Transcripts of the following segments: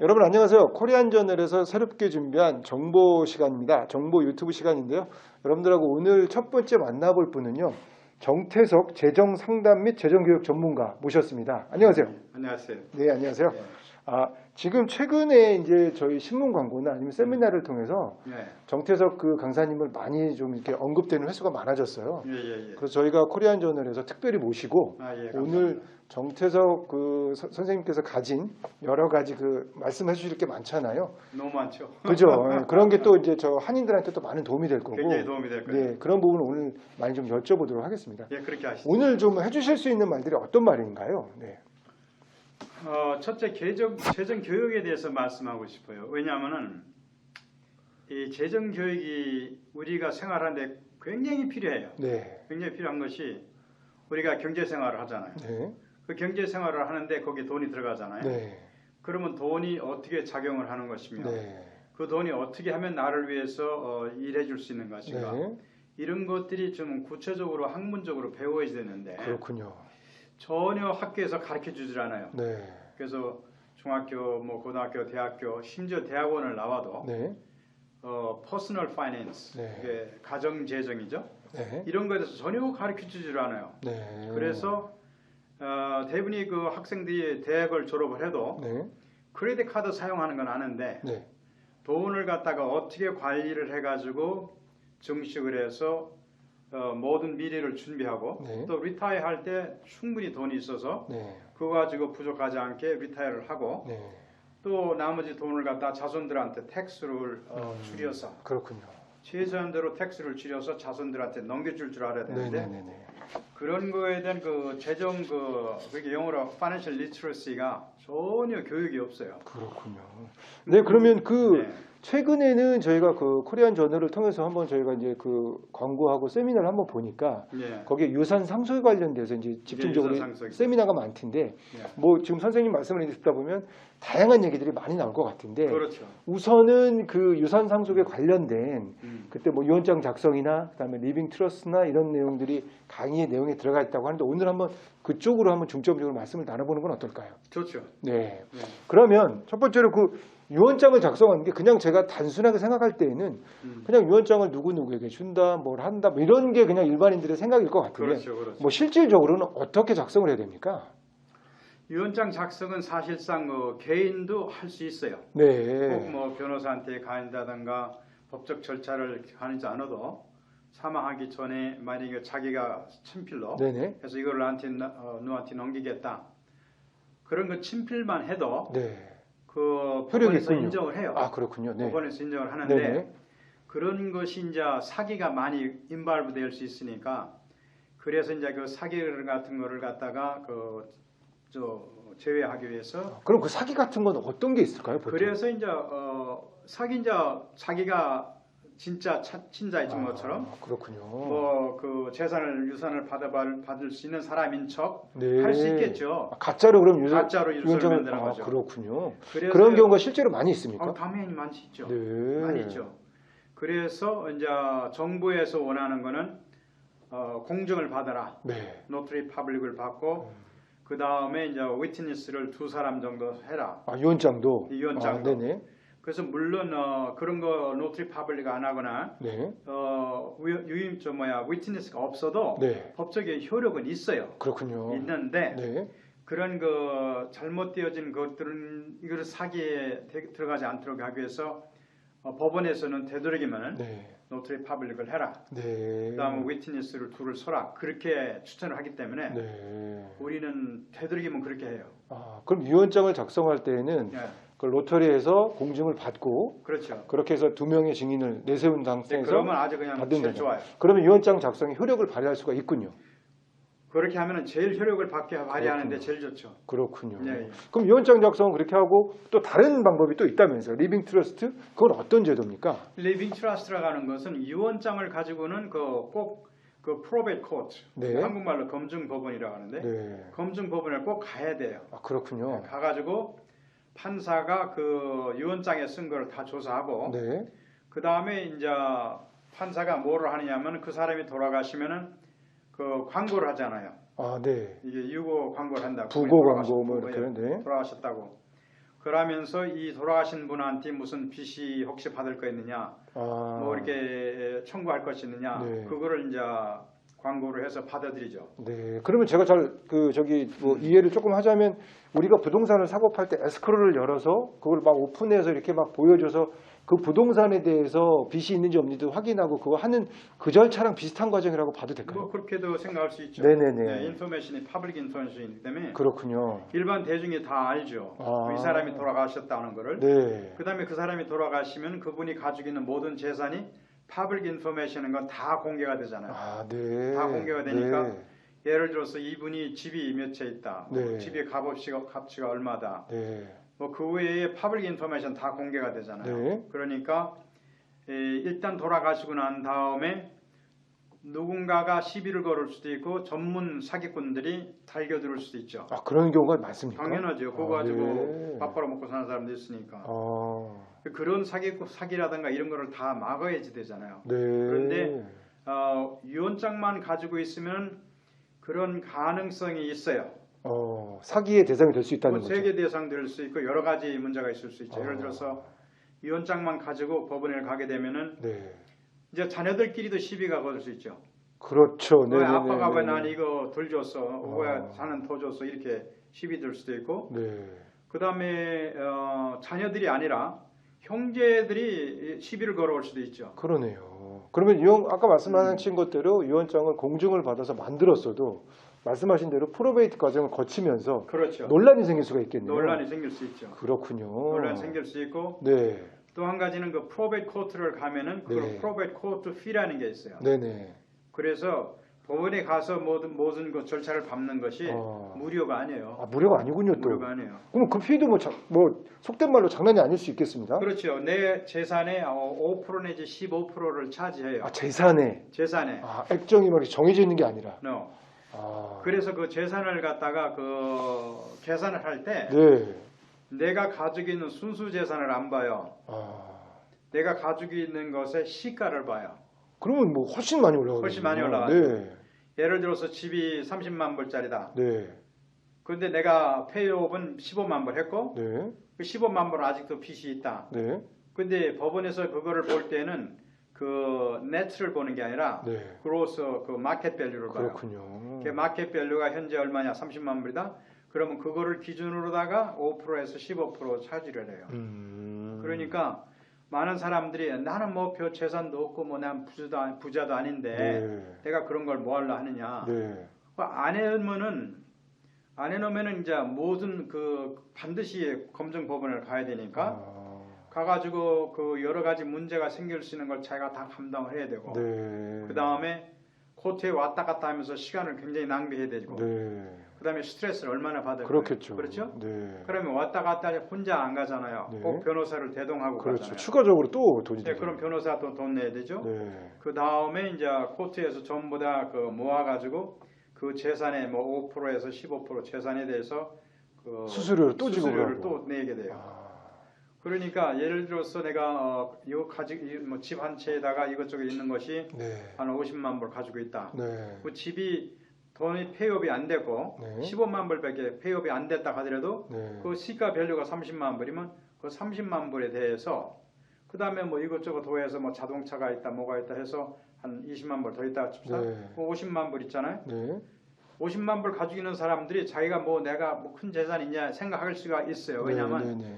여러분 안녕하세요. 코리안저널에서 새롭게 준비한 정보 시간입니다. 정보 유튜브 시간인데요. 여러분들하고 오늘 첫 번째 만나볼 분은요. 정태석 재정상담 및 재정교육 전문가 모셨습니다. 안녕하세요. 안녕하세요. 네, 안녕하세요. 네. 지금 최근에 이제 저희 신문 광고나 아니면 세미나를 통해서 네. 정태석 그 강사님을 많이 좀 이렇게 언급되는 횟수가 많아졌어요. 예. 그래서 저희가 코리안저널에서 특별히 모시고 감사합니다. 오늘 정태석 그 선생님께서 가진 여러 가지 그 말씀해 주실 게 많잖아요. 너무 많죠. 그죠? 예, 그런 게 또 이제 저 한인들한테 또 많은 도움이 될 거고. 굉장히 도움이 될 거예요. 네, 그런 부분을 오늘 많이 좀 여쭤보도록 하겠습니다. 예, 그렇게 하시죠. 오늘 좀 해주실 수 있는 말들이 어떤 말인가요? 네. 첫째 재정 교육에 대해서 말씀하고 싶어요. 왜냐하면은 이 재정 교육이 우리가 생활하는데 굉장히 필요해요. 네. 굉장히 필요한 것이 우리가 경제 생활을 하잖아요. 네. 그 경제 생활을 하는데 거기 돈이 들어가잖아요. 네. 그러면 돈이 어떻게 작용을 하는 것이며 네. 그 돈이 어떻게 하면 나를 위해서 일해 줄 수 있는 것인가. 네. 이런 것들이 좀 구체적으로 학문적으로 배워야 되는데 그렇군요. 전혀 학교에서 가르쳐 주질 않아요. 네. 그래서 중학교, 고등학교, 대학교, 심지어 대학원을 나와도 네. 퍼스널 파이낸스, 네. 이게 가정 재정이죠. 네. 이런 거에 대해서 전혀 가르쳐 주질 않아요. 네. 그래서 대부분이 그 학생들이 대학을 졸업을 해도 네. 크레딧 카드 사용하는 건 아는데 네. 돈을 갖다가 어떻게 관리를 해가지고 증식을 해서 모든 미래를 준비하고 네. 또 리타이어 할 때 충분히 돈이 있어서 네. 그거 가지고 부족하지 않게 리타이어를 하고 네. 또 나머지 돈을 갖다 자손들한테 텍스를 줄여서 그렇군요. 최소한대로 텍스를 줄여서 자손들한테 넘겨줄 줄 알아야 되는데 네네네. 그런 거에 대한 그 재정 그게 영어로 financial literacy가 전혀 교육이 없어요. 그렇군요. 네, 그러면 그 네. 최근에는 저희가 그 코리안 저널을 통해서 한번 저희가 이제 그 광고하고 세미나를 한번 보니까 예. 거기에 유산 상속에 관련돼서 이제 집중적으로 유산 상속이죠. 세미나가 많던데 예. 뭐 지금 선생님 말씀을 듣다 보면 다양한 얘기들이 많이 나올 것 같은데 그렇죠. 우선은 그 유산 상속에 관련된 그때 뭐 유언장 작성이나 그다음에 리빙 트러스트나 이런 내용들이 강의의 내용에 들어가 있다고 하는데 오늘 한번 그쪽으로 한번 중점적으로 말씀을 나눠보는 건 어떨까요? 좋죠. 네. 네. 그러면 첫 번째로 그 유언장을 작성하는 게 그냥 제가 단순하게 생각할 때에는 그냥 유언장을 누구누구에게 준다, 뭘 한다, 뭐 이런 게 그냥 일반인들의 생각일 것 같은데 그렇죠. 뭐 실질적으로는 어떻게 작성을 해야 됩니까? 유언장 작성은 사실상 개인도 할 수 있어요. 네. 꼭 뭐 변호사한테 가한다든가 법적 절차를 가하지 않아도 사망하기 전에 만약에 자기가 친필로 네네. 해서 이걸 누구한테 넘기겠다. 그런 거 친필만 해도 네. 그 효력이 법원에서 있군요. 인정을 해요. 아, 그렇군요. 네. 법원에서 인정을 하는데 네네. 그런 것이 이제 사기가 많이 인발부 될 수 있으니까 그래서 이제 그 사기 같은 거를 갖다가 제외하기 위해서 그럼 그 사기 같은 건 어떤 게 있을까요? 보통? 그래서 이제 자기가 진짜 친자이신 것처럼 그렇군요. 그 유산을 받을 수 있는 사람인 척 네. 할 수 있겠죠. 가짜로 그럼 가짜로 유서를 만드는 거죠. 그렇군요. 그래서 그런 경우가 실제로 많이 있습니까? 당연히 많이 있죠. 네. 많이 있죠. 그래서 이제 정부에서 원하는 거는 공증을 받아라. 네. 노트리 파블릭을 받고 그 다음에 이제 위트니스를 2사람 정도 해라. 유언장도. 유언장도. 네네. 그래서 물론 그런 거 노트리 파블릭 안 하거나 네. 위트니스가 없어도 네. 법적인 효력은 있어요. 그렇군요. 있는데 네. 그런 잘못되어진 것들은 이거를 사기에 들어가지 않도록 하기 위해서 법원에서는 되도록이면 네. 노트리 파블릭을 해라. 네. 그다음에 위트니스를 둘을 서라. 그렇게 추천을 하기 때문에 네. 우리는 되도록이면 그렇게 해요. 그럼 유언장을 작성할 때에는 네. 그 로터리에서 공증을 받고 그렇죠. 그렇게 해서 2명의 증인을 내세운 상태에서 그러면 아주 그냥 받는 제일 거죠. 좋아요. 그러면 유언장 작성이 효력을 발휘할 수가 있군요. 그렇게 하면은 제일 효력을 발휘하는데 제일 좋죠. 그렇군요. 예. 그럼 유언장 작성은 그렇게 하고 또 다른 방법이 또 있다면서요. 리빙 트러스트? 그건 어떤 제도입니까? 리빙 트러스트라고 하는 것은 유언장을 가지고는 꼭 프로베이트 코트, 네. 한국말로 검증법원이라고 하는데 네. 검증법원을 꼭 가야 돼요. 그렇군요. 가가지고 판사가 그 유언장에 쓴 걸 다 조사하고 네. 그 다음에 이제 판사가 뭐를 하느냐면 그 사람이 돌아가시면은 그 광고를 하잖아요. 네. 이게 유고 광고를 한다고. 부고 광고 뭐 이렇게. 네. 돌아가셨다고. 그러면서 이 돌아가신 분한테 무슨 빚이 혹시 받을 거 있느냐, 뭐 이렇게 청구할 것이 있느냐, 네. 그거를 이제 광고를 해서 받아들이죠. 네. 그러면 제가 잘 이해를 조금 하자면 우리가 부동산을 사고 팔 때 에스크로를 열어서 그걸 막 오픈해서 이렇게 막 보여줘서 그 부동산에 대해서 빚이 있는지 없는지 확인하고 그거 하는 그 절차랑 비슷한 과정이라고 봐도 될까요? 뭐 그렇게도 생각할 수 있죠. 네네네. 네, 인포메이션이 퍼블릭 인포메이션이기 때문에 그렇군요. 일반 대중이 다 알죠. 이 사람이 돌아가셨다는 거를. 네. 그다음에 그 사람이 돌아가시면 그분이 가지고 있는 모든 재산이 퍼블릭 인포메이션인 건 다 공개가 되잖아요. 네. 다 공개가 되니까 네. 예를 들어서 이분이 집이 몇 채 있다. 뭐 네. 집의 값어치가 얼마다. 네. 뭐 그 외에 퍼블릭 인포메이션 다 공개가 되잖아요. 네. 그러니까 일단 돌아가시고 난 다음에 누군가가 시비를 걸을 수도 있고 전문 사기꾼들이 달겨들 수도 있죠. 그런 경우가 많습니까? 당연하죠. 그거 가지고 네. 밥 벌어 먹고 사는 사람도 있으니까. 아, 그런 사기라든가 이런 거를 다 막아야지 되잖아요. 네. 그런데 유언장만 가지고 있으면 그런 가능성이 있어요. 사기의 대상이 될 수 있다는 뭐 거죠. 세계 대상 될 수 있고 여러 가지 문제가 있을 수 있죠. 예를 들어서 유언장만 가지고 법원에 가게 되면은 네. 이제 자녀들끼리도 시비가 걸릴 수 있죠. 그렇죠. 네. 왜 아빠가 왜 난 이거 덜 줬어? 왜 자는 더 줬어? 이렇게 시비 들 수도 있고. 네. 그 다음에 자녀들이 아니라 형제들이 시비를 걸어올 수도 있죠. 그러네요. 그러면 아까 말씀하신 것대로 유언장을 공증을 받아서 만들었어도 말씀하신 대로 프로베이트 과정을 거치면서 그렇죠. 논란이 생길 수가 있겠네요. 논란이 생길 수 있죠. 그렇군요. 논란이 생길 수 있고 네. 또 한 가지는 그 프로베이트 코트를 가면은 그걸 네. 프로베이트 코트 피라는 게 있어요. 네네. 그래서 법원에 가서 모든 그 절차를 밟는 것이 무료가 아니에요. 무료가 아니군요 또. 무료가 아니에요. 그럼 그 피도 뭐 속된 말로 장난이 아닐 수 있겠습니다. 그렇죠. 내 재산의 5% 내지 15%를 차지해요. 재산에. 재산에. 액정이 막 정해져 있는 게 아니라. No. 그래서 그 재산을 갖다가 그 계산을 할 때 네. 내가 가지고 있는 순수 재산을 안 봐요. 내가 가지고 있는 것의 시가를 봐요. 그러면 뭐 훨씬 많이 올라가겠네요. 훨씬 많이 올라가죠. 네. 예를 들어서 집이 30만 불짜리다. 네. 근데 내가 페이업은 15만 불 했고 네. 그 15만 불 아직도 빚이 있다. 네. 근데 법원에서 그거를 볼 때는 그 네트를 보는 게 아니라 네. 그로스 그 마켓 밸류를 봐요. 그렇군요. 그 마켓 밸류가 현재 얼마냐? 30만 불이다. 그러면 그거를 기준으로다가 5%에서 15% 차지를 해요. 그러니까 많은 사람들이 나는 뭐 별 재산도 없고 뭐 난 부자도 아닌데 네. 내가 그런 걸 뭐 하려 하느냐. 네. 안 해놓으면은 이제 모든 그 반드시 검증법원을 가야 되니까 가가지고 그 여러 가지 문제가 생길 수 있는 걸 자기가 다 감당을 해야 되고 네. 그 다음에 코트에 왔다 갔다 하면서 시간을 굉장히 낭비해야 되고 네. 그 다음에 스트레스를 얼마나 받을 그렇겠죠. 거예요. 그렇죠? 네. 그러면 왔다 갔다 혼자 안 가잖아요. 네. 꼭 변호사를 대동하고 그렇죠. 가잖아요. 추가적으로 또 돈이 네, 들죠. 그럼 변호사 돈 내야 되죠. 네. 그 다음에 이제 코트에서 전부 다 그 모아가지고 그 재산의 뭐 5%에서 15% 재산에 대해서 그 수수료를 또 지고 수수료를 그러고. 또 내게 돼요. 그러니까 예를 들어서 내가 이거 가지고 뭐 집 한 채에다가 이것저것 있는 것이 네. 한 50만 불 가지고 있다. 네. 그 집이 돈이 페이업이 안 됐고 네. 15만 불밖에 페이업이 안 됐다 하더라도 네. 그 시가 밸류가 30만 불이면 그 30만 불에 대해서 그 다음에 뭐 이것저것 더해서 뭐 자동차가 있다 뭐가 있다 해서 한 20만 불 더 있다 칩시다. 네. 그 50만 불 있잖아요. 네. 50만 불 가지고 있는 사람들이 자기가 뭐 내가 뭐 큰 재산 있냐 생각할 수가 있어요. 왜냐하면 네.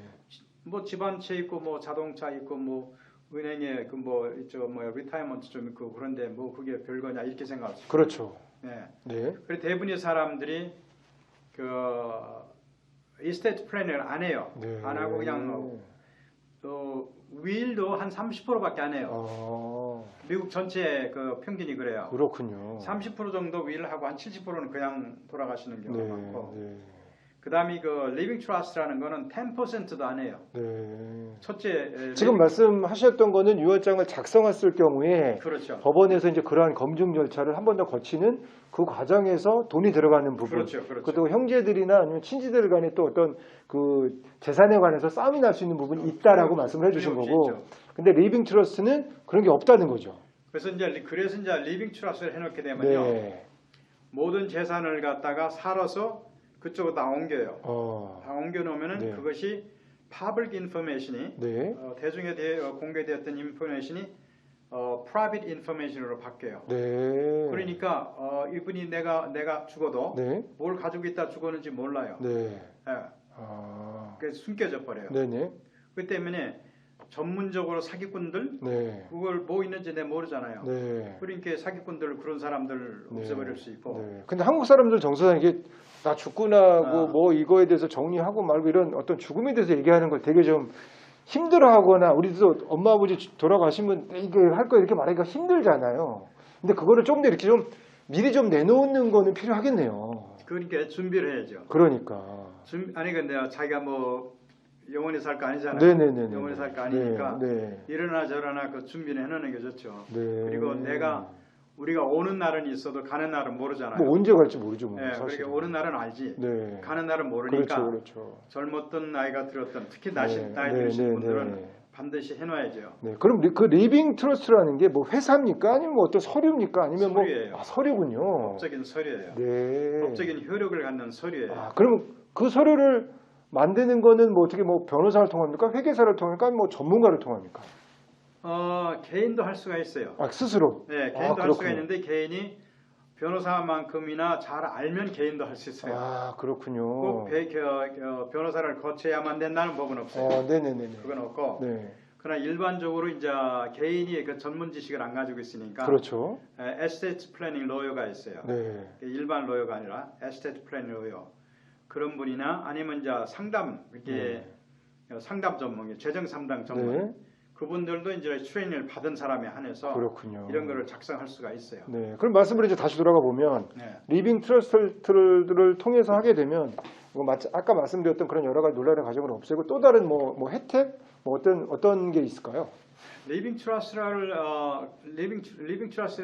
뭐 집 한 채 있고 뭐 자동차 있고 뭐 은행에 그 뭐 이쪽 뭐 리타이먼트 좀 있고 그런데 뭐 그게 별거냐 이렇게 생각할 수 있어요. 그렇죠. 네. 네. 그리고 대부분의 사람들이 그 이스테이트 플래닝을 안 해요. 네. 안 하고 그냥 윌도 한 30%밖에 안 해요. 미국 전체 그 평균이 그래요. 그렇군요. 30% 정도 윌을 하고 한 70%는 그냥 돌아가시는 경우가 많고. 네. 그다음에 그 리빙 트러스트라는 거는 10%도 안 해요. 네. 첫째 지금 말씀하셨던 거는 유언장을 작성했을 경우에 그렇죠. 법원에서 이제 그러한 검증 절차를 한 번 더 거치는 그 과정에서 돈이 들어가는 부분. 그렇죠. 그리고 형제들이나 아니면 친지들 간에 또 어떤 그 재산에 관해서 싸움이 날 수 있는 부분이 있다라고 말씀을 해주신 거고. 있죠. 근데 리빙 트러스트는 그런 게 없다는 거죠. 그래서 이제 리빙 트러스트를 해놓게 되면요. 네. 모든 재산을 갖다가 살아서 그쪽으로 다 옮겨요. 다 옮겨 놓으면은 네. 그것이 public information이 네. 대중에 대해 공개되었던 인포메이션이 private information으로 바뀌어요. 네. 그러니까 이분이 내가 죽어도 네. 뭘 가지고 있다 죽었는지 몰라요. 네. 예. 아. 그래서 숨겨져 버려요. 네네. 그 때문에 전문적으로 사기꾼들 네. 그걸 뭐 있는지 내가 모르잖아요. 네. 그러니까 사기꾼들 그런 사람들 네. 없애버릴 수 있고. 네. 근데 한국 사람들 정서상 이게 나 죽고 나고 아. 뭐 이거에 대해서 정리하고 말고 이런 어떤 죽음에 대해서 얘기하는 걸 되게 좀 힘들어하거나 우리도 엄마 아버지 돌아가시면 이거 할 거 이렇게 말하기가 힘들잖아요. 근데 그거를 좀 더 이렇게 좀 미리 좀 내놓는 거는 필요하겠네요. 그러니까 준비를 해야죠. 그러니까. 아니 근데 자기가 뭐 영원히 살 거 아니잖아요. 네네네. 영원히 살 거 아니니까 네. 이러나 저러나 그 준비를 해놓는 게 좋죠. 네. 그리고 우리가 오는 날은 있어도 가는 날은 모르잖아요. 뭐 언제 갈지 모르죠, 뭐. 네, 사실. 그러니까 오는 날은 알지. 네. 가는 날은 모르니까. 그렇죠. 젊었던 나이가 들었던 특히 네, 나이 네, 드신 네, 분들은 네. 반드시 해놔야죠. 네. 그럼 그 리빙 트러스트라는 게 뭐 회사입니까? 아니면 뭐 어떤 서류입니까? 아니면 서류예요. 뭐 서류군요. 법적인 서류예요. 네. 법적인 효력을 갖는 서류예요. 아, 그럼 그 서류를 만드는 거는 뭐 어떻게 뭐 변호사를 통합니까? 회계사를 통합니까? 뭐 전문가를 통합니까? 개인도 할 수가 있어요. 아, 스스로. 네, 개인도 할 그렇군요. 수가 있는데 개인이 변호사만큼이나 잘 알면 개인도 할 수 있어요. 아, 그렇군요. 꼭 변호사를 거쳐야만 된다는 법은 없어요. 네네네. 그건 없고. 네. 그러나 일반적으로 이제 개인이 그 전문 지식을 안 가지고 있으니까 그렇죠. 에스테이트 플래닝 로여가 있어요. 네. 일반 로여가 아니라 에스테이트 플래닝 로여. 그런 분이나 아니면 이제 상담 이렇게 상담 전문, 재정 상담 전문 네. 그분들도 이제 트레이닝을 받은 사람에 한해서 그렇군요. 이런 거를 작성할 수가 있어요. 네. 그럼 말씀을 이제 다시 돌아가 보면 네. 리빙 트러스트를 통해서 하게 되면 아까 말씀드렸던 그런 여러 가지 논란의 과정을 없애고 또 다른 뭐 혜택 뭐 어떤 게 있을까요? 리빙 트러스트를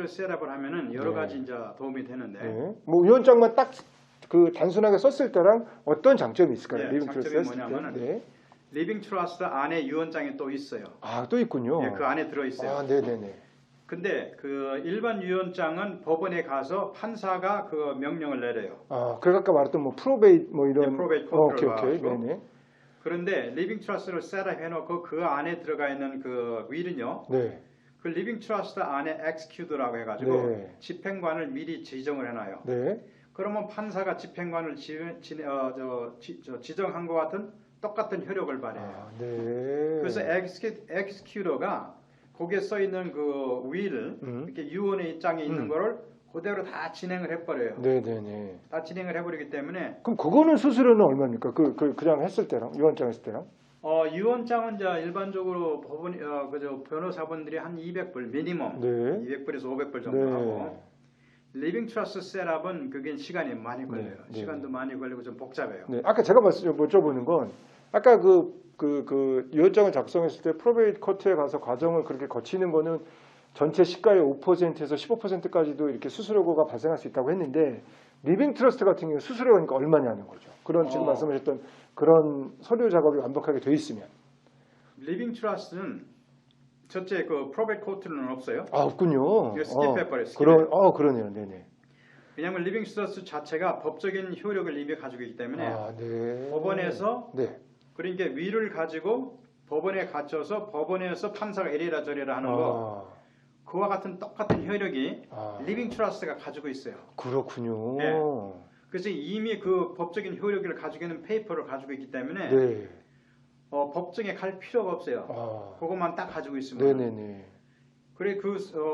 셋업을 하면은 여러 가지 이제 도움이 되는데 네. 뭐 위원장만 딱 그 단순하게 썼을 때랑 어떤 장점이 있을까요? 네, 리빙 장점이 트러스트 뭐냐면은 네. 리빙 트러스트 안에 유언장이 또 있어요. 아, 또 있군요. 예, 그 안에 들어 있어요. 아, 네네네. 근데 그 일반 유언장은 법원에 가서 판사가 그 명령을 내려요. 아, 그래 아까 말했던 뭐 프로베이트 뭐 이런. 네, 프로베이트 컨트롤 오케이. 가지고. 네네. 그런데 리빙 트러스트를 셋업 해놓고 그 안에 들어가 있는 그 윌은요. 네. 그 리빙 트러스트 안에 엑스큐더라고 해가지고 네. 집행관을 미리 지정을 해놔요. 네. 그러면 판사가 집행관을 지정한 것 같은 똑같은 효력을 발휘해요. 아, 네. 그래서 엑스큐더가 거기에 써 있는 그 윌을 이렇게 유언의 입장에 있는 거를 그대로 다 진행을 해버려요. 네네네. 다 진행을 해버리기 때문에 그럼 그거는 수수료는 얼마입니까? 그냥 했을 때랑 유언장 했을 때랑? 유언장은 이제 일반적으로 법원 변호사분들이 한 200불 미니멈 네. 200불에서 500불 정도 네. 하고 리빙 트러스트 셋업은 그게 시간이 많이 걸려요. 네. 시간도 많이 걸리고 좀 복잡해요. 네. 아까 제가 여쭤보는 건 아까 그 유언장을 작성했을 때 프로베이트 커트에 가서 과정을 그렇게 거치는 거는 전체 시가의 5%에서 15%까지도 이렇게 수수료가 발생할 수 있다고 했는데 리빙 트러스트 같은 경우 수수료가 그러니까 얼마냐는 거죠. 그런 지금 말씀하셨던 그런 서류 작업이 완벽하게 돼 있으면. 리빙 트러스트는 첫째 그 프로베이트 코트는 없어요. 아, 없군요. 스킵해버려요. 그러네요. 네네. 왜냐하면 리빙 트러스트 자체가 법적인 효력을 이미 가지고 있기 때문에 네. 법원에서 네. 그러니까 위를 가지고 법원에 갇혀서 법원에서 판사가 이래라 저래라 하는 거 그와 같은 똑같은 효력이 리빙 트러스트가 가지고 있어요. 그렇군요. 네. 그래서 이미 그 법적인 효력을 가지고 있는 페이퍼를 가지고 있기 때문에 네. 법정에 갈 필요가 없어요. 그것만 딱 가지고 있으면. 네네네. 그래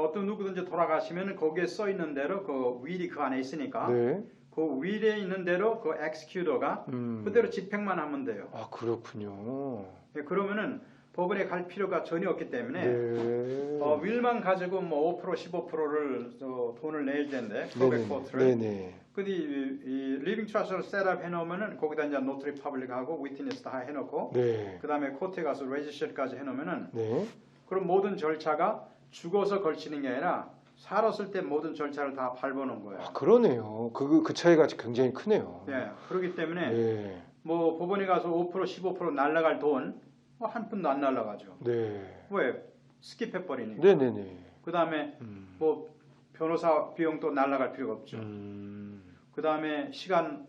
어떤 누구든지 돌아가시면 거기에 써 있는 대로 그 윌이 그 안에 있으니까 네. 그 윌에 있는 대로 그 엑스큐더가 그대로 집행만 하면 돼요. 아, 그렇군요. 네, 그러면은 법원에 갈 필요가 전혀 없기 때문에 네. 윌만 가지고 뭐 5% 15%를 돈을 내야 되는데 프로베이트 코트를. 네네. 근데 이 리빙 트러스트를 셋업 해놓으면은 거기다 이제 노트리 퍼블릭하고 위트니스 다 해놓고 네. 그 다음에 코트에 가서 레지스트까지 해놓으면은 네. 그럼 모든 절차가 죽어서 걸치는 게 아니라 살았을 때 모든 절차를 다 밟아놓은 거예요. 아, 그러네요. 그 차이가 굉장히 크네요. 네, 그렇기 때문에 네. 뭐 법원에 가서 5% 15% 날라갈 돈 한 푼도 안 날라가죠. 네. 왜? 스킵해버리니까. 네네네. 그 다음에 뭐 변호사 비용도 날라갈 필요가 없죠. 그 다음에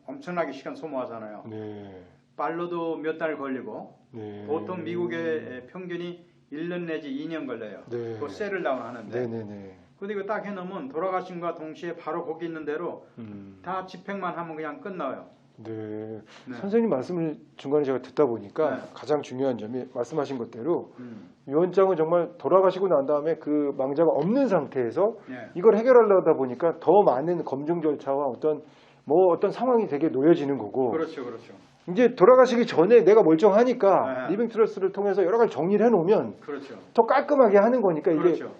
엄청나게 시간 소모하잖아요. 네. 빨로도 몇 달 걸리고 네. 보통 미국의 평균이 1년 내지 2년 걸려요. 네. 그 셀을 다운 하는데. 네네네. 근데 이거 딱 해놓으면 돌아가심과 동시에 바로 거기 있는 대로 음. 다 집행만 하면 그냥 끝나요. 네. 네. 선생님 말씀을 중간에 제가 듣다 보니까 네. 가장 중요한 점이 말씀하신 것대로 음. 유언장은 정말 돌아가시고 난 다음에 그 망자가 없는 상태에서 네. 이걸 해결하려다 보니까 더 많은 검증 절차와 어떤 상황이 되게 놓여지는 거고 그렇죠, 그렇죠. 이제 돌아가시기 전에 내가 멀쩡하니까 네. 리빙 트러스트를 통해서 여러 가지 정리를 해놓으면 그렇죠. 더 깔끔하게 하는 거니까 이게 그렇죠.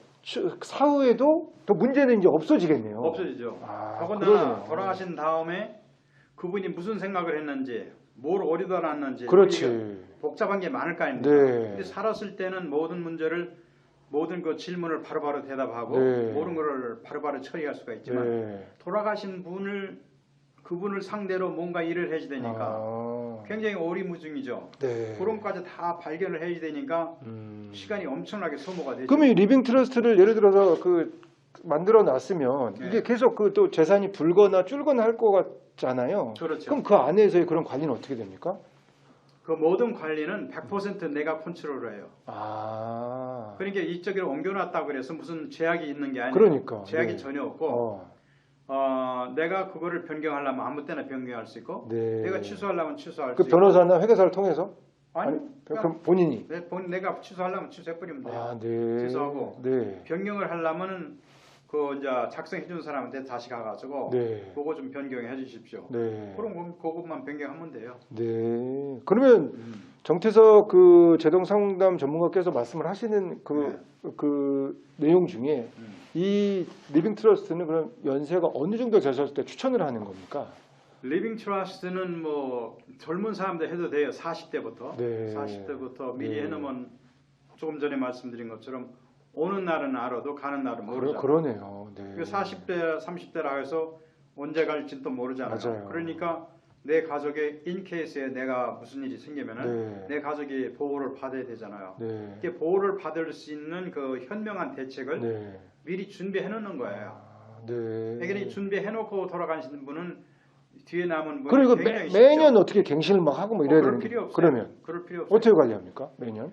사후에도 더 문제는 이제 없어지겠네요. 없어지죠. 아, 더군다나 그러네요. 돌아가신 다음에 그분이 무슨 생각을 했는지, 뭘 어디다 놨는지, 그렇지. 이게 복잡한 게 많을 거 아닙니까? 네. 근데 살았을 때는 모든 그 질문을 바로바로 대답하고 네. 모든 거를 바로바로 처리할 수가 있지만 네. 돌아가신 그분을 상대로 뭔가 일을 해야 되니까 아, 굉장히 오리무중이죠. 네. 그런 것까지 다 발견을 해야 되니까 시간이 엄청나게 소모가 되죠. 그러면 이 리빙 트러스트를 예를 들어서 만들어 놨으면 네. 이게 계속 또 재산이 불거나 줄거나 할 것 같잖아요. 그렇죠. 그럼 그 안에서의 그런 관리는 어떻게 됩니까? 그 모든 관리는 100% 내가 컨트롤을 해요. 아, 그러니까 이쪽으로 옮겨놨다고 그래서 무슨 제약이 있는 게 아니에요. 그러니까. 제약이 네. 전혀 없고 내가 그거를 변경하려면 아무 때나 변경할 수 있고 네. 내가 취소하려면 취소할 그 수 있고 변호사나 회계사를 통해서? 아니 그럼 본인이? 내가 취소하려면 취소해버리면 돼요. 아, 네. 취소하고 네. 변경을 하려면은 그 이제 작성해준 사람한테 다시 가가지고 네. 그거 좀 변경해 주십시오. 네. 그럼 그것만 변경하면 돼요. 네. 그러면 정태석 그 제동상담 전문가께서 말씀을 하시는 그 내용 중에 이 리빙 트러스트는 그럼 연세가 어느 정도 되셨을 때 추천을 하는 겁니까? 리빙 트러스트는 뭐 젊은 사람들 해도 돼요. 40대부터. 네. 40대부터 미리 네. 해놓으면 조금 전에 말씀드린 것처럼 오는 날은 알아도 가는 날은 모르잖아요. 그러네요. 네. 40대, 30대라 해서 언제 갈지도 모르잖아요. 맞아요. 그러니까 내 가족의 인케이스에 내가 무슨 일이 생기면은 네. 내 가족이 보호를 받아야 되잖아요. 네. 이게 보호를 받을 수 있는 그 현명한 대책을 네. 미리 준비해 놓는 거예요. 아, 네. 그러니까 준비해 놓고 돌아가시는 분은 뒤에 남은 분이 그리고 굉장히 쉽죠. 매년 어떻게 갱신을 막 하고 뭐 이래야 그럴 되는 필요 게 없어요. 그러면 그럴 필요 없어요. 어떻게 관리합니까? 매년?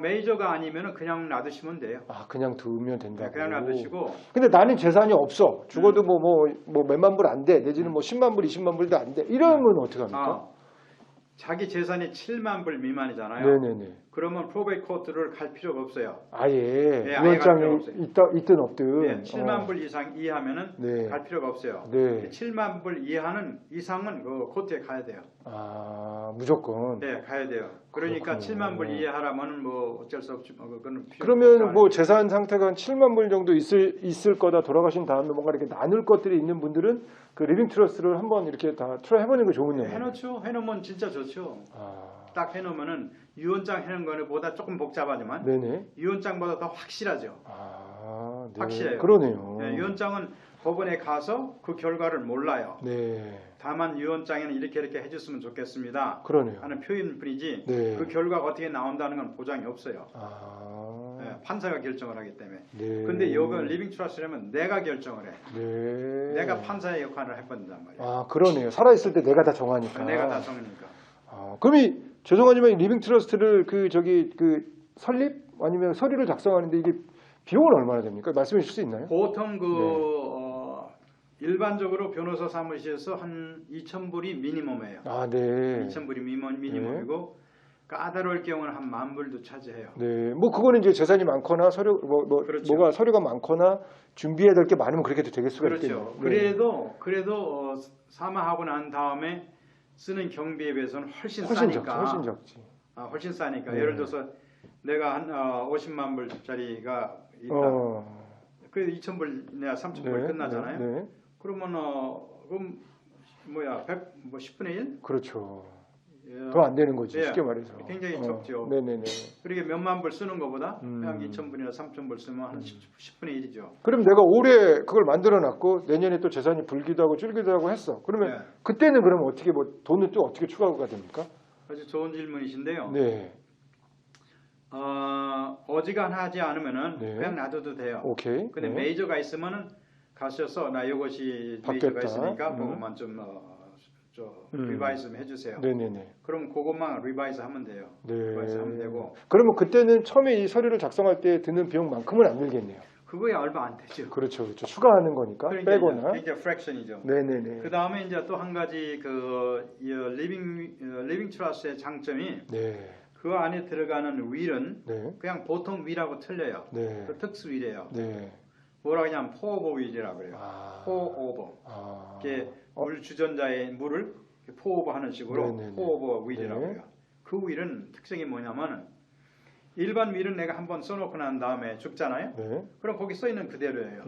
메이저가 아니면은 그냥 놔두시면 돼요. 아, 그냥 두면 된다고. 그냥 놔두시고 근데 나는 재산이 없어. 죽어도 뭐 몇만 불 안 돼. 내지는 뭐 10만 불, 20만 불도 안 돼. 이러면 어떻게 합니까? 자기 재산이 7만 불 미만이잖아요. 네네네. 그러면 프로베이트 코트를 갈 필요가 없어요. 아예 네, 아예 갈 유언장이 필요 없어요. 있든 없든. 네, 7만 불 이상 이하면은 네. 갈 필요가 없어요. 네. 7만 불 이상은 그 코트에 가야 돼요. 아, 무조건. 네, 가야 돼요. 그러니까 그렇군요. 7만 불 이하라면은 뭐 어쩔 수 없지. 그거는 그러면 뭐 재산 상태가 한 7만 불 정도 있을 거다 돌아가신 다음에 뭔가 이렇게 나눌 것들이 있는 분들은 그 리빙 트러스트를 한번 이렇게 다 해보는 게 좋은요. 해놓죠. 해놓으면 진짜 좋죠. 아, 딱 해놓으면은 유언장 해놓은 거는 보다 조금 복잡하지만 네네. 유언장보다 더 확실하죠. 아, 네. 확실해요. 그러네요. 네, 유언장은 법원에 가서 그 결과를 몰라요. 네. 다만 유언장에는 이렇게 해줬으면 좋겠습니다 그러네요. 하는 표현뿐이지 네. 그 결과가 어떻게 나온다는 건 보장이 없어요. 아, 네, 판사가 결정을 하기 때문에. 네. 근데 이거 리빙 트러스트라면 내가 결정을 해. 네. 내가 판사의 역할을 해본단 말이에요. 아, 그러네요. 살아있을 때 내가 다 정하니까. 내가 다 정하니까. 아, 그럼 죄송하지만 이 리빙 트러스트를 설립 아니면 서류를 작성하는데 이게 비용은 얼마나 됩니까? 말씀해 주실 수 있나요? 보통 네. 일반적으로 변호사 사무실에서 한 2,000불이 미니멈이에요. 아, 네. 2,000불이 미니멈이고 까다로울 경우는 한 10,000불도 차지해요. 네. 뭐 그거는 이제 재산이 많거나 그렇죠. 뭐가 서류가 많거나 준비해야 될 게 많으면 그렇게 될 수가 있겠네요. 그렇죠. 그래도 사망하고 난 다음에 쓰는 경비에 비해서는 훨씬 싸니까. 훨씬 적지. 훨씬 싸니까. 네. 예를 들어서 내가 한 50만 불짜리가 있다. 그래도 2,000불 내가 3,000불 네, 끝나잖아요. 네. 그러면 그럼 10분의 1? 그렇죠. 예. 더 안 되는 거지. 예. 쉽게 말해서. 굉장히 적죠. 네네네. 그러니까 몇만 불 쓰는 것보다 그냥 2,000불이나 3,000불 쓰면 한 10분의 1이죠. 그럼 내가 올해 그걸 만들어 놨고 내년에 또 재산이 불기도 하고 줄기도 하고 했어. 그러면 네. 그때는 그러면 어떻게 돈은 또 어떻게 추가가 됩니까? 아주 좋은 질문이신데요. 네. 어지간하지 않으면은 네. 그냥 놔둬도 돼요. 오케이. 근데 네. 메이저가 있으면은 가셔서 나 이것이 받겠다. 메이저가 있으니까 그것만 좀 리바이즈 좀 해주세요. 네네네. 그럼 그것만 리바이즈 하면 돼요. 네. 리바이즈 하면 되고. 그러면 그때는 처음에 이 서류를 작성할 때 드는 비용만큼은 안 들겠네요. 그거에 얼마 안 되죠. 그렇죠, 그렇죠. 추가하는 거니까 그러니까 빼거나. 이제 프랙션이죠. 네네네. 그 다음에 이제 또 한 가지 리빙 트러스의 장점이 네. 그 안에 들어가는 윌은 네. 그냥 보통 윌하고 틀려요. 네. 그 특수 윌이에요. 네. 뭐라 그냐면 포오버 윌이라고 그래요. 아. 포오버. 이게 물 주전자의 물을 포오버 하는 식으로 네네네. 포오버 윌이라고 네. 해요. 그 윌은 특징이 뭐냐면 일반 윌은 내가 한번 써놓고 난 다음에 죽잖아요. 네. 그럼 거기 써 있는 그대로예요.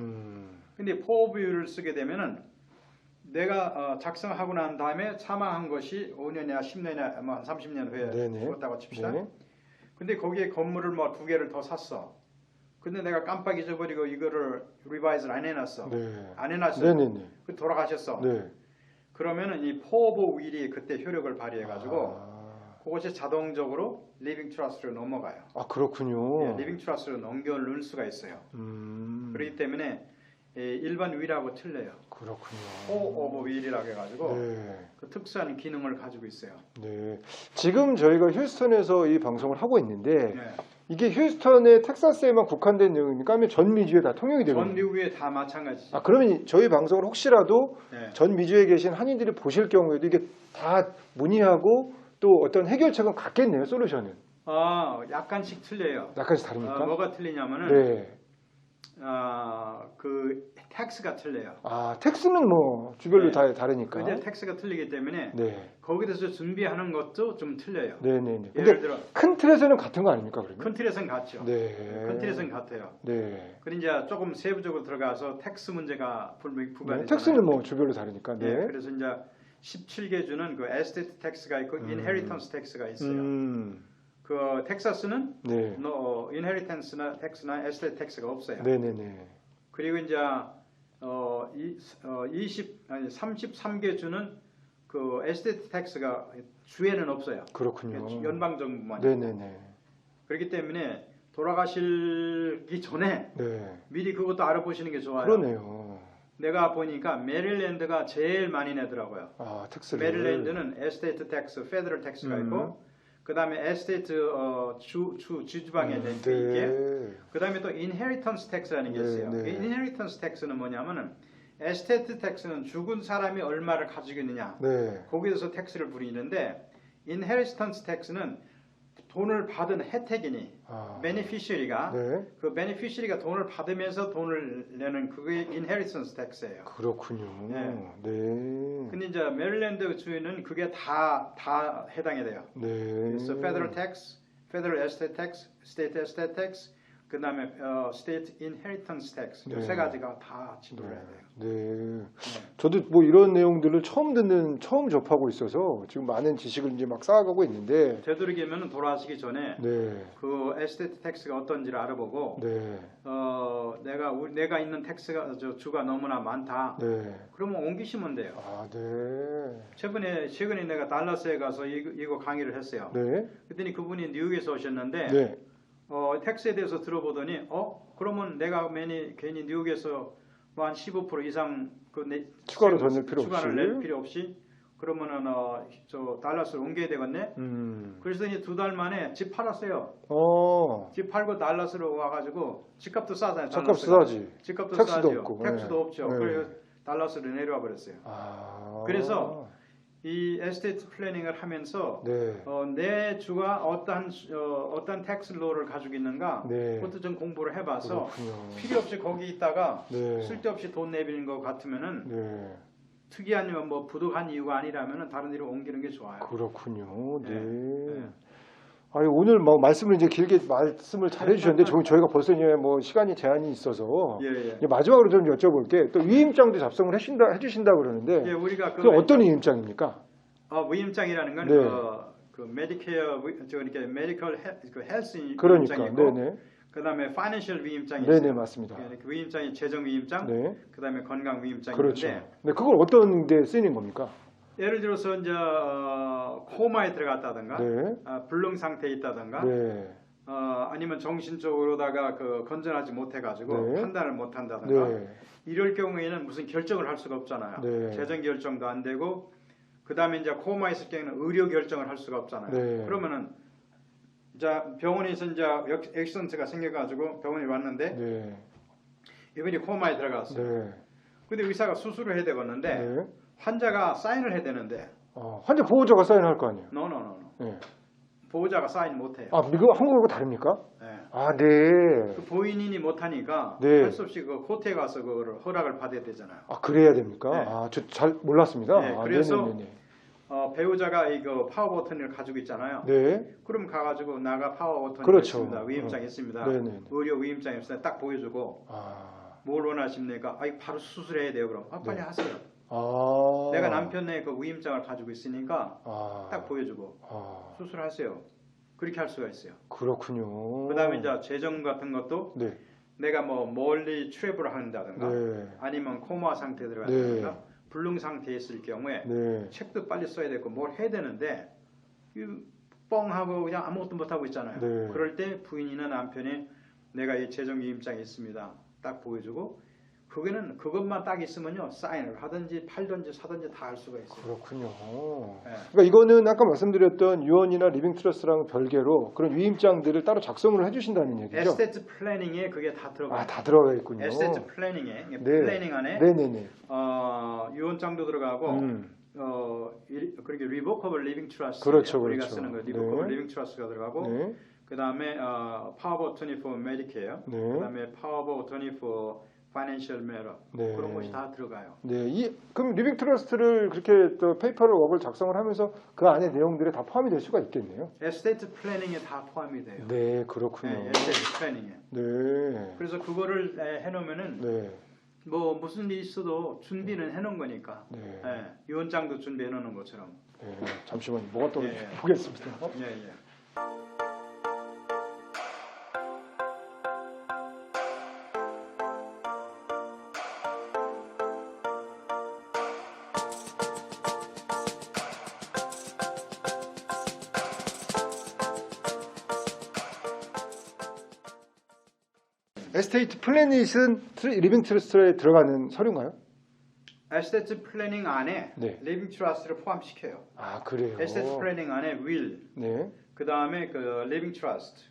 근데 포오버 윌을 쓰게 되면은 내가 작성하고 난 다음에 사망한 것이 5년이나 10년이나 뭐 30년 후에 네네. 죽었다고 칩시다. 네. 근데 거기에 건물을 뭐 2개를 더 샀어. 근데 내가 깜빡 잊어버리고 이거를 리바이즈를 안 해놨어. 네. 안 해놨어. 네네네. 그 돌아가셨어. 네. 그러면은 이 포오버 윌이 그때 효력을 발휘해가지고 아. 그것이 자동적으로 리빙 트러스트로 넘어가요. 아, 그렇군요. 예, 리빙 트러스트로 넘겨놓을 수가 있어요. 그렇기 때문에 일반 윌하고 틀려요. 그렇군요. 포오버 윌이라고 해가지고 네. 그 특수한 기능을 가지고 있어요. 네. 지금 저희가 휴스턴에서 이 방송을 하고 있는데 네. 이게 휴스턴의 텍사스에만 국한된 내용입니까? 아니면 전 미주에 다 통용이 되는 전 겁니까? 미국에 다 마찬가지죠. 아, 그러면 저희 방송을 혹시라도 네. 전 미주에 계신 한인들이 보실 경우에도 이게 다 문의하고 또 어떤 해결책은 같겠네요, 솔루션은. 약간씩 틀려요. 약간씩 다릅니까? 뭐가 틀리냐면은 네. 그 텍스가 틀려요. 아, 텍스는 뭐 주별로 네. 다 다르니까. 근데 텍스가 틀리기 때문에 네. 거기에서 준비하는 것도 좀 틀려요. 네네네. 예를 근데 들어 큰 틀에서는 같은 거 아닙니까, 그러면? 큰 틀에서는 같죠. 네. 큰 틀에서는 같아요. 네. 그리고 이제 조금 세부적으로 들어가서 텍스 문제가 부과되잖아요. 네. 텍스는 뭐 주별로 다르니까. 네. 네. 그래서 이제 17개 주는 그 에스테이트 텍스가 있고 인헤리턴스 텍스가 있어요. 그 텍사스는 네. 인헤리턴스나 텍스나 에스테이트 텍스가 없어요. 네네네. 그리고 이제 33개 주는 그 에스테이트 텍스가 주에는 없어요. 그렇군요. 연방 정부만. 네네네. 그렇기 때문에 돌아가시기 전에 네. 미리 그것도 알아보시는 게 좋아요. 그러네요. 내가 보니까 메릴랜드가 제일 많이 내더라고요. 아, 텍스를. 메릴랜드는 에스테이트 텍스, 페더럴 텍스가 있고 그 다음에 에스테이트 주지방에 게 네. 그 다음에 또 인헤리턴스 텍스라는 게 있어요. 네, 네. 인헤리턴스 텍스는 뭐냐면은 에스테이트 텍스는 죽은 사람이 얼마를 가지고 있느냐 네. 거기에서 텍스를 부리는데 인헤리턴스 텍스는 돈을 받은 혜택이니 베네피셔리가 네. 그 베네피셔리가 돈을 받으면서 돈을 내는 그게 인헤리턴스 텍스예요. 그렇군요. 네. 네. 근데 이제 메릴랜드 주에는 그게 다 해당이 돼요. 네. 그래서 페더럴 텍스, 페더럴 에스테이트 텍스, 스테이트 에스테이트 텍스, 그다음에 스테이트 인헤리턴스 텍스 네. 세 가지가 다 지불해야 돼요. 네. 저도 뭐 이런 내용들을 처음 접하고 있어서 지금 많은 지식을 이제 막 쌓아가고 있는데 되도록이면 돌아가시기 전에 네. 그 에스테이트 텍스가 어떤지를 알아보고 네. 내가 있는 텍스가 주가 너무나 많다. 네. 그러면 옮기시면 돼요. 아, 네. 최근에 내가 달라스에 가서 이거 강의를 했어요. 네. 그랬더니 그분이 뉴욕에서 오셨는데 네. 텍스에 대해서 들어보더니 그러면 내가 괜히 뉴욕에서 뭐 한 15% 이상 추가로 더 낼 필요 추가를 없이. 낼 필요 없이 그러면은 저 달라스로 옮겨야 되겠네. 그랬더니 2달 만에 집 팔았어요. 집 팔고 달라스로 와가지고 집값도 싸잖아요. 집값 싸지. 집값도 텍스도 싸죠. 없고. 텍스도 네. 없죠. 네. 그래서 달라스로 내려와 버렸어요. 그래서 이 에스테이트 플래닝을 하면서 네. 내 주가 어떤 텍스 로를 가지고 있는가 네. 그것도 좀 공부를 해봐서 그렇군요. 필요 없이 거기 있다가 네. 쓸데없이 돈 내비는 것 같으면은 네. 특이한 뭐 부득한 이유가 아니라면은 다른 데로 옮기는 게 좋아요. 그렇군요. 네. 네. 아니, 오늘 뭐 말씀을 이제 길게 말씀을 잘 해주셨는데 저희가 벌써 이제 뭐 시간이 제한이 있어서 예. 이제 마지막으로 좀 여쭤볼게. 또 위임장도 작성을 해주신다 그러는데 예, 우리가 그 어떤 위임장입니까? 위임장이라는 건 네. 그 메디케어 이렇게 메디컬 헬스 그러니까. 위임장이고 네네. 그다음에 파이낸셜 위임장이 네네, 있어요. 맞습니다. 그 위임장이 재정 위임장, 네. 그다음에 건강 위임장인데 그렇죠. 네, 그걸 어떤 데 쓰이는 겁니까? 예를 들어서 이제 코마에 들어갔다든가, 네. 불능 상태에 있다든가, 네. 아니면 정신적으로다가 건전하지 못해가지고 네. 판단을 못한다든가, 네. 이럴 경우에는 무슨 결정을 할 수가 없잖아요. 네. 재정 결정도 안 되고, 그다음에 이제 코마 있을 경우는 의료 결정을 할 수가 없잖아요. 네. 그러면은 이제 병원에서 이제 액시던트가 생겨가지고 병원에 왔는데 네. 이분이 코마에 들어갔어요. 네. 근데 의사가 수술을 해야 되겠는데 네. 환자가 사인을 해야 되는데 환자 보호자가 사인할 거 아니에요. 노노노노 네. 보호자가 사인 못해요. 미국 한국하고 다릅니까? 네. 네. 그 보인인이 못하니까 네. 할 수 없이 그 코트에 가서 그거를 허락을 받아야 되잖아요. 그래야 됩니까? 네. 저 잘 몰랐습니다. 네, 그래서 네네네네. 배우자가 이거 파워 버튼을 가지고 있잖아요. 네. 그럼 가가지고 나가 파워 버튼이 그렇죠. 있습니다. 위임장 있습니다. 네네. 의료 위임장이 있습니다. 딱 보여주고 뭘 원하십니까? 바로 수술해야 돼요. 그럼 빨리 네. 하세요. 내가 남편의 그 위임장을 가지고 있으니까 딱 보여주고 수술하세요. 그렇게 할 수가 있어요. 그렇군요. 그다음에 이제 재정 같은 것도 네. 내가 뭐 멀리 트래블을 한다든가 네. 아니면 코마 상태에 네. 들어간다든가 불능 상태에 있을 경우에 네. 책도 빨리 써야 되고 뭘 해야 되는데 뻥하고 그냥 아무것도 못하고 있잖아요. 네. 그럴 때 부인이나 남편이 내가 이 재정 위임장이 있습니다. 딱 보여주고 그것만 딱 있으면요 사인을 하든지 팔든지 사든지 다 할 수가 있어요. 그렇군요. 네. 그러니까 이거는 아까 말씀드렸던 유언이나 리빙 트러스랑 별개로 그런 위임장들을 따로 작성을 해주신다는 얘기죠. 에스테이트 플래닝에 그게 다 들어가요. 다 들어가 있군요. 에스테이트 플래닝에 네. 플래닝 안에 네네네. 유언장도 들어가고 그렇게 리버커블 리빙 트러스 그렇죠, 우리가 그렇죠. 쓰는 거 리버커블 네. 리빙 트러스가 들어가고 네. 그다음에 파워 오브 어토니 포 메디케어 네. 그다음에 파워 오브 어토니 포 파이낸셜 매러 네. 그런 것이 다 들어가요. 네. 그럼 리빙 트러스트를 그렇게 또 페이퍼를 워크를 작성을 하면서 그 안에 내용들이 다 포함이 될 수가 있겠네요. 에스테이트 플래닝에 다 포함이 돼요. 네, 그렇군요. 네, 에스테이트 플래닝에. 네. 그래서 그거를 해놓으면은 네. 뭐 무슨 일이 있어도 준비는 해놓은 거니까. 네. 유언장도 준비해 놓는 것처럼. 네. 잠시만요. 뭐가 또 예. 보겠습니다. 예. 에스테이트 플래닛은 리빙 트러스트에 들어가는 서류인가요? 에스테이트 플래닝 안에 네. 리빙 트러스트를 포함시켜요. 그래요. 에스테이트 플래닝 안에 윌, 네. 그 다음에 그 리빙 트러스트,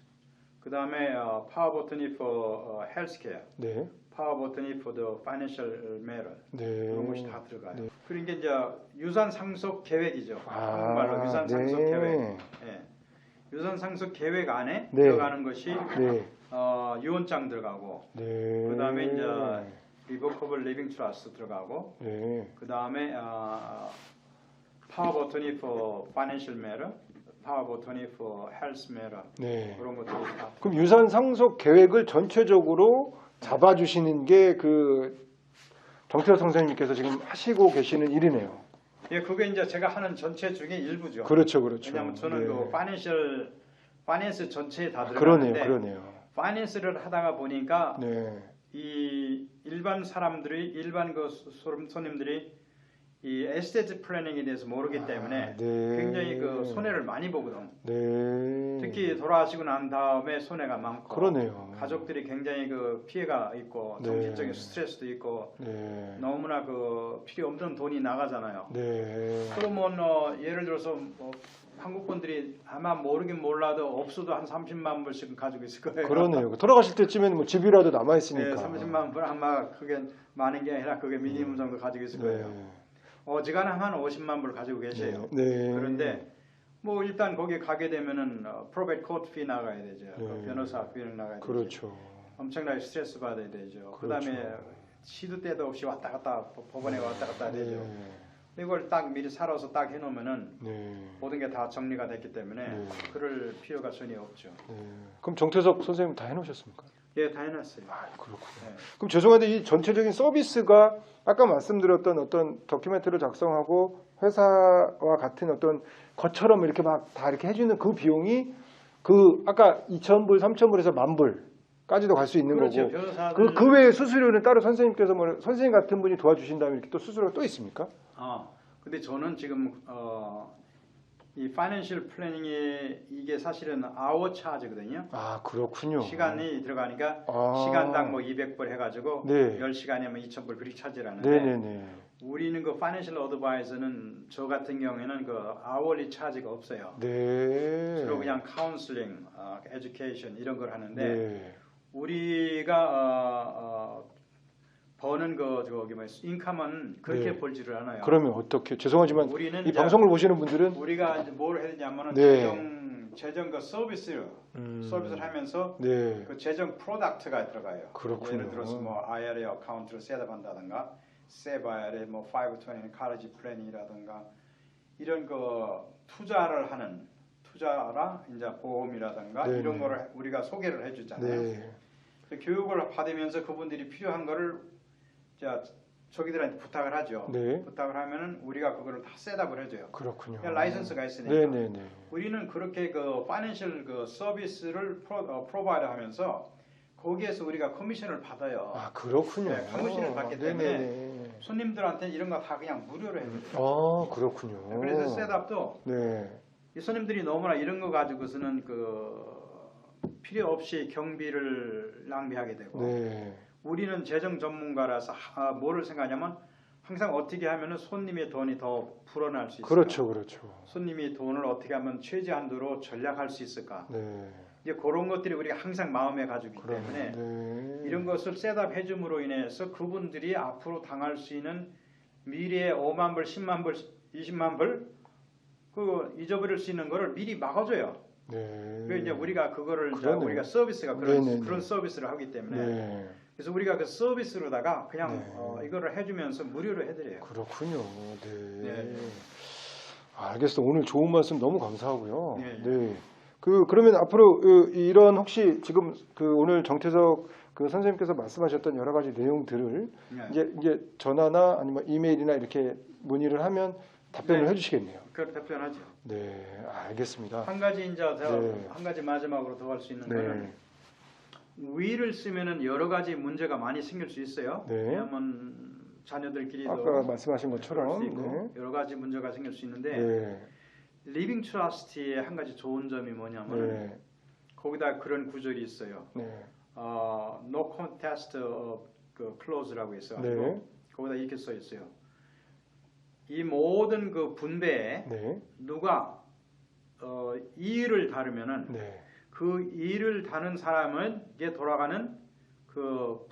그 다음에 파워 버튼이 for 헬스케어, 네. 파워 버튼이 for the financial matter 네. 그런 것이 다 들어가요. 네. 그러니까 이제 유산 상속 계획이죠. 한국말로 유산 상속 네. 계획. 예. 유산 상속 계획 안에 네. 들어가는 것이 네. 유언장 들어가고, 네. 그 다음에 이제 리버커블 리빙 트러스트 들어가고, 네. 그 다음에 파워 버튼이 for financial matter, 파워 버튼이 for health matter 네. 그런 것들이 다. 그럼 유산 상속 계획을 전체적으로 잡아주시는 게 그 정태호 선생님께서 지금 하시고 계시는 일이네요. 예, 그게 이제 제가 하는 전체 중에 일부죠. 그렇죠, 그렇죠. 왜냐하면 저는 네. 그 파이낸스 전체에 다 그러네요, 들어가는데 그러네요. 파이낸스를 하다가 보니까 네. 이 일반 사람들이 일반 그 손님들이 이 에스테이트 플래닝에 대해서 모르기 때문에 네. 굉장히 그 손해를 많이 보거든. 네. 특히 돌아가시고 난 다음에 손해가 많고 그러네요. 가족들이 굉장히 그 피해가 있고 네. 정신적인 스트레스도 있고 네. 너무나 그 필요 없는 돈이 나가잖아요. 네. 그러면 예를 들어서 뭐 한국 분들이 아마 모르긴 몰라도 없어도 한 30만 불씩 가지고 있을 거예요. 그러네요. 돌아가실 때쯤에는 뭐 집이라도 남아 있으니까. 네, 30만 불 아마 그게 많은 게 아니라 그게 미니멈 정도 가지고 있을 거예요. 어지간하면 한 50만 불 가지고 계세요. 네. 그런데 뭐 일단 거기 가게 되면은 프로베이트 코트 피 나가야 되죠. 네. 그 변호사 비용 나가야 되죠. 그렇죠. 엄청나게 스트레스 받아야 되죠. 그렇죠. 그다음에 시도 때도 없이 왔다 갔다 법원에 왔다 갔다 네. 되죠. 이걸 딱 미리 살아서 딱 해놓으면은 네. 모든 게 다 정리가 됐기 때문에 네. 그럴 필요가 전혀 없죠. 네. 그럼 정태석 선생님 다 해놓으셨습니까? 예, 다 해놨어요. 그렇군요. 네. 그럼 죄송한데 이 전체적인 서비스가 아까 말씀드렸던 어떤 다큐멘터리를 작성하고 회사와 같은 어떤 것처럼 이렇게 막 다 이렇게 해주는 그 비용이 그 아까 2,000불, 3,000불에서 10,000불까지도 갈 수 있는 그렇죠. 거고 변호사들 그 외에 수수료는 따로 선생님께서 뭐 선생님 같은 분이 도와주신다면 이렇게 또 수수료가 또 있습니까? 근데 저는 지금 이 파이낸셜 플래닝이 이게 사실은 아워 차지거든요. 아, 그렇군요. 시간이 들어가니까 아. 시간당 뭐 200불 해가지고 네. 10시간이면 2,000불 그렇게 차지하는데 네네네. 우리는 그 파이낸셜 어드바이저는 저 같은 경우에는 그 아워리 차지가 없어요. 네. 주로 그냥 카운슬링, 에듀케이션 이런 걸 하는데 네. 우리가 버는 그 저기 뭐 인컴은 그렇게 네. 벌지를 않아요. 그러면 어떻게? 죄송하지만 우리는 이 이제 방송을 보시는 분들은 우리가 이제 뭘 해야 되냐면은 네. 재정 그 서비스를 하면서 네. 그 재정 프로덕트가 들어가요. 그렇군요. 예를 들어서 뭐 IRA 어카운트를 셋업한다든가, 세브 IRA, 뭐 520 칼리지 플래닝이라든가 이런 그 투자를 하는 투자라 이제 보험이라든가 네네. 이런 거를 우리가 소개를 해주잖아요. 네. 그 교육을 받으면서 그분들이 필요한 거를 자 저기들한테 부탁을 하죠. 네. 부탁을 하면은 우리가 그거를 다 셋업을 해줘요. 그렇군요. 그러니까 라이선스가 있으니까. 네네네. 우리는 그렇게 그 파이낸셜 그 서비스를 프로바이드 하면서 거기에서 우리가 커미션을 받아요. 아, 그렇군요. 네, 커미션을 받기 때문에 네네네. 손님들한테 이런 거 다 그냥 무료로 해줘요. 아, 그렇군요. 그래서 셋업도 네. 이 손님들이 너무나 이런 거 가지고서는 그 필요 없이 경비를 낭비하게 되고 네. 우리는 재정 전문가라서 뭐를 생각하냐면 항상 어떻게 하면은 손님의 돈이 더 불어날 수 있을까? 그렇죠, 그렇죠. 손님이 돈을 어떻게 하면 최저한도로 전략할 수 있을까? 네. 이제 그런 것들이 우리가 항상 마음에 가지고 있기 때문에 네. 이런 것을 셋업 해줌으로 인해서 그분들이 앞으로 당할 수 있는 미래의 5만 불, 10만 불, 20만 불 그 잊어버릴 수 있는 거를 미리 막아줘요. 네. 그래서 이제 우리가 그거를 이제 그러네요. 우리가 서비스가 네네네. 그런 서비스를 하기 때문에 네. 그래서 우리가 그 서비스로다가 그냥 네. 이거를 해주면서 무료로 해드려요. 그렇군요. 네. 네. 알겠습니다. 오늘 좋은 말씀 너무 감사하고요. 네. 네. 그러면 앞으로 이런 혹시 지금 오늘 정태석 그 선생님께서 말씀하셨던 여러 가지 내용들을 네. 이제 전화나 아니면 이메일이나 이렇게 문의를 하면 답변을 네. 해주시겠네요. 그걸 답변하죠. 네, 알겠습니다. 한 가지 이제 네. 한 가지 마지막으로 더 할 수 있는 네. 거는 위를 쓰면은 여러 가지 문제가 많이 생길 수 있어요. 네. 왜냐하면 자녀들끼리도 아까 말씀하신 그럴 것처럼 수 있고 네. 여러 가지 문제가 생길 수 있는데 네. 리빙 트러스트의 한 가지 좋은 점이 뭐냐면 네. 거기다 그런 구절이 있어요. 네. No contest of 그 clause라고 있어요. 네. 거기다 이렇게 써 있어요. 이 모든 그 분배에 네. 누가 이의를 다루면은 네. 그 이의를 다는 사람에게 돌아가는 그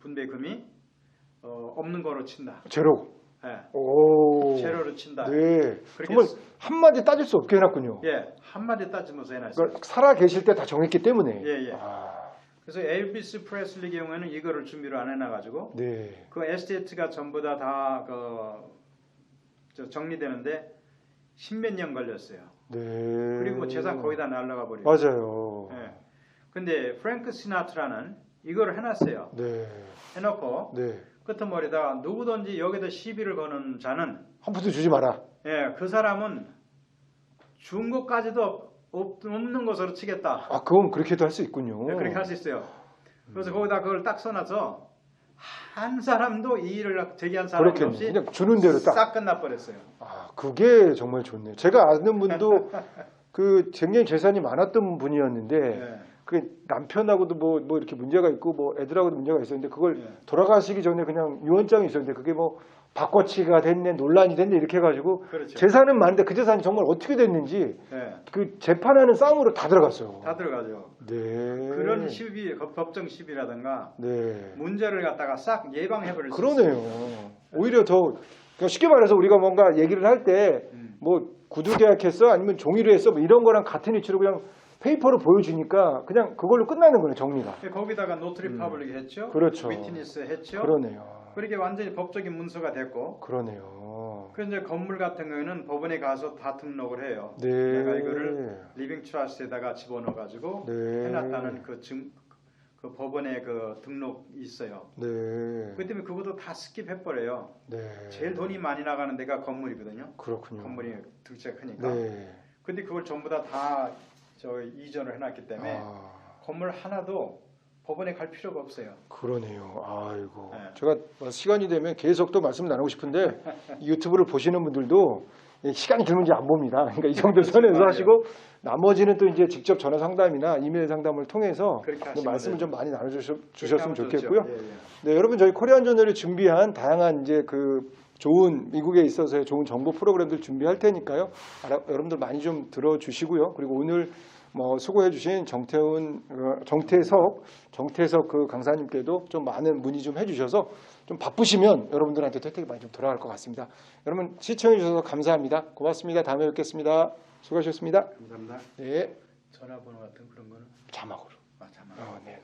분배금이 없는 거로 친다. 제로. 예, 오. 제로로 친다. 네. 그렇게 정말 한마디 따질 수 없게 해놨군요. 예, 한마디 따지면서 해놨어요. 그러니까 살아 계실 때 다 정했기 때문에. 예, 예. 아, 그래서 엘비스 프레슬리 경우에는 이거를 준비를 안 해놔가지고 네. 그 에스테이트가 전부 다 정리되는데 십몇 년 걸렸어요. 네. 그리고 뭐 재산 거의 다 날라가 버리고. 맞아요. 예. 근데 프랭크 시나트라는 이걸 해놨어요. 네. 해놓고 네. 끄트머리다가 누구든지 여기다 시비를 거는 자는 한 푼도 주지 마라. 그 사람은 준 것까지도 없는 것으로 치겠다. 아, 그건 그렇게도 할 수 있군요. 네, 그렇게 할 수 있어요. 그래서 거기다 그걸 딱 써놔서 한 사람도 이의를 제기한 사람이 그렇겠네. 없이 그냥 주는 대로 딱. 싹 끝나버렸어요. 아, 그게 정말 좋네요. 제가 아는 분도 굉장히 재산이 많았던 분이었는데 네. 그 남편하고도 뭐 이렇게 문제가 있고 뭐 애들하고도 문제가 있었는데 그걸 네. 돌아가시기 전에 그냥 유언장이 있었는데 그게 뭐 바꿔치기가 됐네, 논란이 됐네 이렇게 해가지고 그렇죠. 재산은 많은데 그 재산이 정말 어떻게 됐는지 네. 그 재판하는 싸움으로 다 들어갔어요. 다 들어가죠. 네. 그런 법정 시비라든가 네. 문제를 갖다가 싹 예방해버릴 수 있어요. 그러네요. 오히려 더 그러니까 쉽게 말해서 우리가 뭔가 얘기를 할 때 뭐 구두 계약했어 아니면 종이로 했어 뭐 이런 거랑 같은 이치로 그냥 페이퍼로 보여주니까 그냥 그걸로 끝나는 거예요, 정리가. 거기다가 노트리 파블릭 했죠. 그렇죠. 위트니스 했죠. 그러네요. 그렇게 완전히 법적인 문서가 됐고 그러네요. 그 이제 건물 같은 경우에는 법원에 가서 다 등록을 해요. 네. 내가 이거를 리빙 트러스트에다가 집어넣어 가지고 네. 해놨다는 그 법원에 그 등록이 있어요. 네. 그 때문에 그것도 다 스킵해 버려요. 네. 제일 돈이 많이 나가는 데가 건물이거든요. 그렇군요. 건물이 등치가 크니까. 네. 근데 그걸 전부 다 이전을 해놨기 때문에 아, 건물 하나도 법원에 갈 필요가 없어요. 그러네요. 아이고. 네. 제가 시간이 되면 계속 또 말씀 나누고 싶은데 유튜브를 보시는 분들도 시간이 길는지 안 봅니다. 그러니까 이 정도 선에서 하시고 나머지는 또 이제 직접 전화 상담이나 이메일 상담을 통해서 말씀을 좀 많이 나눠주셨으면 좋겠고요. 예, 예. 네, 여러분 저희 코리안 저널이 준비한 다양한 이제 그 좋은 미국에 있어서의 좋은 정보 프로그램들 준비할 테니까요. 여러분들 많이 좀 들어주시고요. 그리고 오늘 뭐 수고해주신 정태석 그 강사님께도 좀 많은 문의 좀 해주셔서 좀 바쁘시면 여러분들한테 혜택이 많이 좀 돌아갈 것 같습니다. 여러분 시청해주셔서 감사합니다. 고맙습니다. 다음에 뵙겠습니다. 수고하셨습니다. 감사합니다. 네. 전화번호 같은 그런 거는 자막으로. 자막. 네.